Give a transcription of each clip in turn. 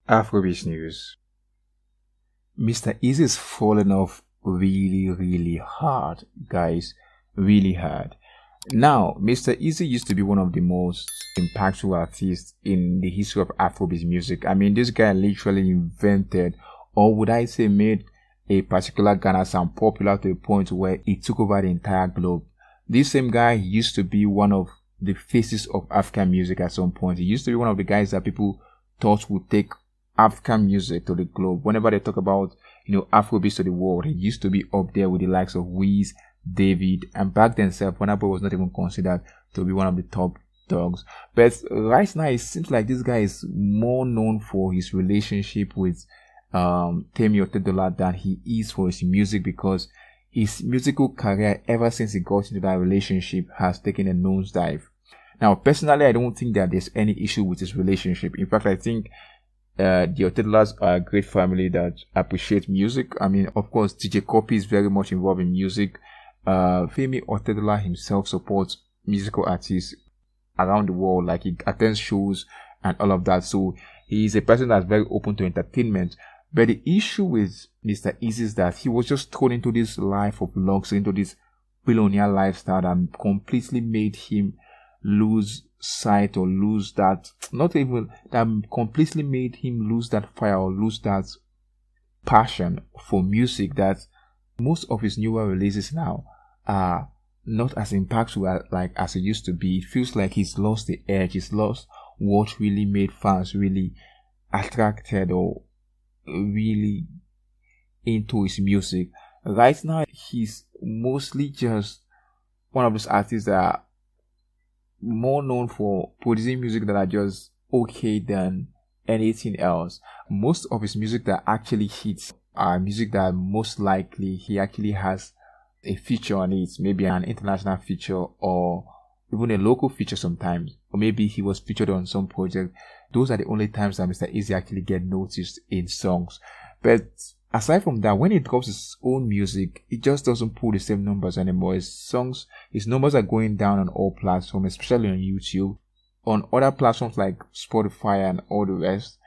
Afrobeats news. Mr Eazi is falling off really hard, guys. Really hard. Now, Mr Eazi used to be one of the most impactful artists in the history of Afrobeats music. I mean, this guy literally invented, or would I say made, a particular Ghana sound popular to a point where it took over the entire globe. This same guy used to be one of the faces of African music at some point. He used to be one of the guys that people thought would take African music to the globe. Whenever they talk about, Afrobeats to the world, he used to be up there with the likes of Wiz, David, and back then Burna Boy was not even considered to be one of the top dogs. But right now, it seems like this guy is more known for his relationship with Temi Otedola than he is for his music, because his musical career, ever since he got into that relationship, has taken a nosedive. Now, personally, I don't think that there's any issue with his relationship. In fact, I think the Otedolas are a great family that appreciate music. I mean, of course, DJ Copy is very much involved in music. Femi Otedola himself supports musical artists around the world, like he attends shows and all of that. So he is a person that's very open to entertainment. But the issue with Mr Eazi is that he was just thrown into this life of luxury, into this billionaire lifestyle, that completely made him lose sight, or lose that, not even that, completely made him lose that fire or lose that passion for music, that most of his newer releases now are not as impactful as it used to be. It feels like he's lost the edge. He's lost what really made fans really attracted or really into his music. Right now, he's mostly just one of those artists that are more known for producing music that are just okay than anything else. Most of his music that actually hits are music that most likely he actually has a feature on it, maybe an international feature or even a local feature sometimes, or maybe he was featured on some project. Those are the only times that Mr Eazi actually get noticed in songs. But aside from that, when he drops his own music, it just doesn't pull the same numbers anymore. His numbers are going down on all platforms, especially on YouTube. On other platforms like Spotify and all the rest,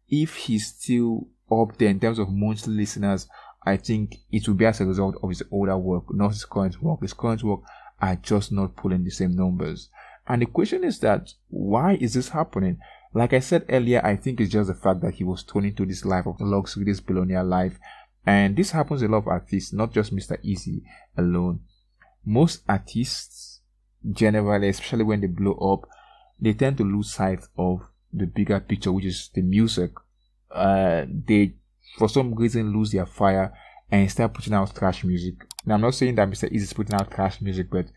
if he's still up there in terms of monthly listeners, I think it will be as a result of his older work, not his current work. His current work are just not pulling the same numbers. And the question is that, why is this happening? Like I said earlier, I think it's just the fact that he was thrown into this life of luxury, this billionaire life. And this happens to a lot of artists, not just Mr Eazi alone. Most artists, generally, especially when they blow up, they tend to lose sight of the bigger picture, which is the music. They, for some reason, lose their fire and start putting out trash music. Now, I'm not saying that Mr Eazi is putting out trash music, but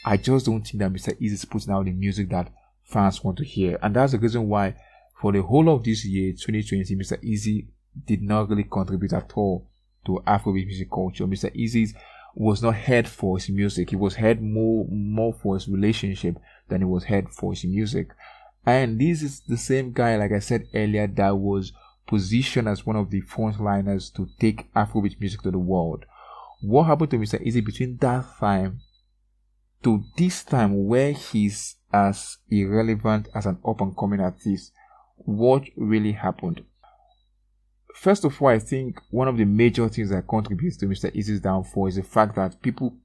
I just don't think that Mr Eazi is putting out the music that fans want to hear. And that's the reason why for the whole of this year, 2020, Mr Eazi did not really contribute at all to Afrobeat music culture. Mr Eazi was not heard for his music. He was heard more for his relationship than he was heard for his music. And this is the same guy, like I said earlier, that was positioned as one of the frontliners to take Afrobeat music to the world. What happened to Mr Eazi between that time to this time, where he's as irrelevant as an up-and-coming artist? What really happened? First of all, I think one of the major things that contributes to Mr Eazi's downfall is the fact that people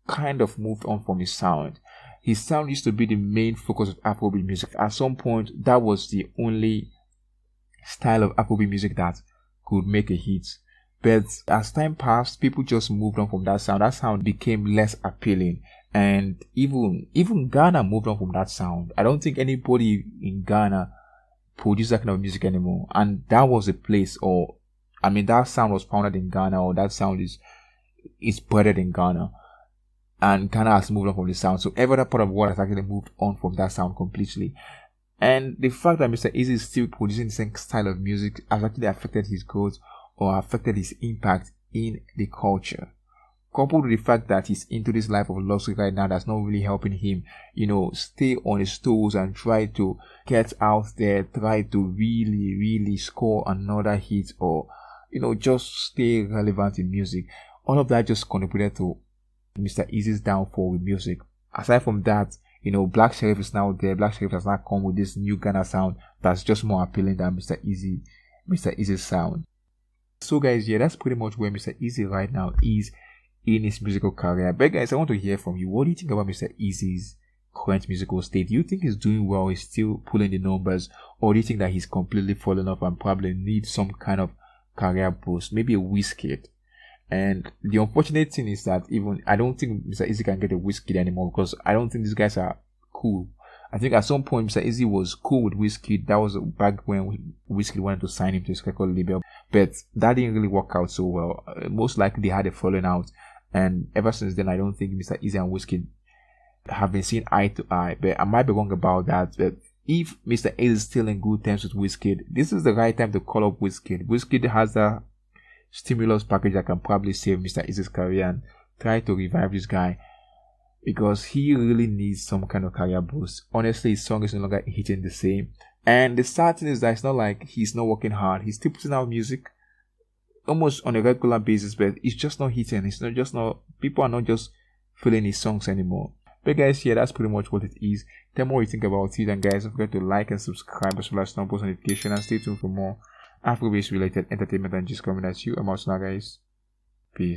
kind of moved on from his sound. His sound used to be the main focus of Afrobeat music. At some point, that was the only style of Afrobeat music that could make a hit. But as time passed, people just moved on from that sound. That sound became less appealing. And even Ghana moved on from that sound. I don't think anybody in Ghana produces that kind of music anymore. And that was a place, that sound was founded in Ghana, or that sound is bred in Ghana. And Ghana has moved on from the sound. So every other part of the world has actually moved on from that sound completely. And the fact that Mr Eazi is still producing the same style of music has actually affected his growth or affected his impact in the culture. Coupled with the fact that he's into this life of luxury right now, that's not really helping him, stay on his toes and try to get out there, try to really score another hit, or, just stay relevant in music. All of that just contributed to Mr Eazi's downfall with music. Aside from that, Black Sheriff is now there. Black Sheriff has now come with this new Ghana sound that's just more appealing than Mr Eazi Mr. Eazi's sound. So guys, yeah, that's pretty much where Mr. Eazi right now is in his musical career. But guys, I want to hear from you. What do you think about Mr. Eazi's current musical state? Do you think he's doing well, he's still pulling the numbers, or do you think that he's completely fallen off and probably needs some kind of career boost, maybe a Wizkid? And the unfortunate thing is that even I don't think Mr. Eazi can get a Wizkid anymore, because I don't think these guys are cool. I think at some point Mr. Eazi was cool with Wizkid. That was back when Wizkid wanted to sign him to his record label, but that didn't really work out so well. Most likely they had a falling out, and ever since then I don't think Mr. Eazi and Wizkid have been seen eye to eye. But I might be wrong about that. But if Mr. Eazi is still in good terms with Wizkid, this is the right time to call up Wizkid. Wizkid has a stimulus package that can probably save Mr. Eazi's career and try to revive this guy, because he really needs some kind of career boost. Honestly, his song is no longer hitting the same. And the sad thing is that it's not like he's not working hard. He's still putting out music almost on a regular basis, but it's just not hitting. It's not just not, people are not just feeling his songs anymore. But guys, yeah, that's pretty much what it is. Tell me what you think about it, and guys, don't forget to like and subscribe as well as turn on post notification, and stay tuned for more afrobeats related entertainment and just coming at you. I'm out now, guys. Peace.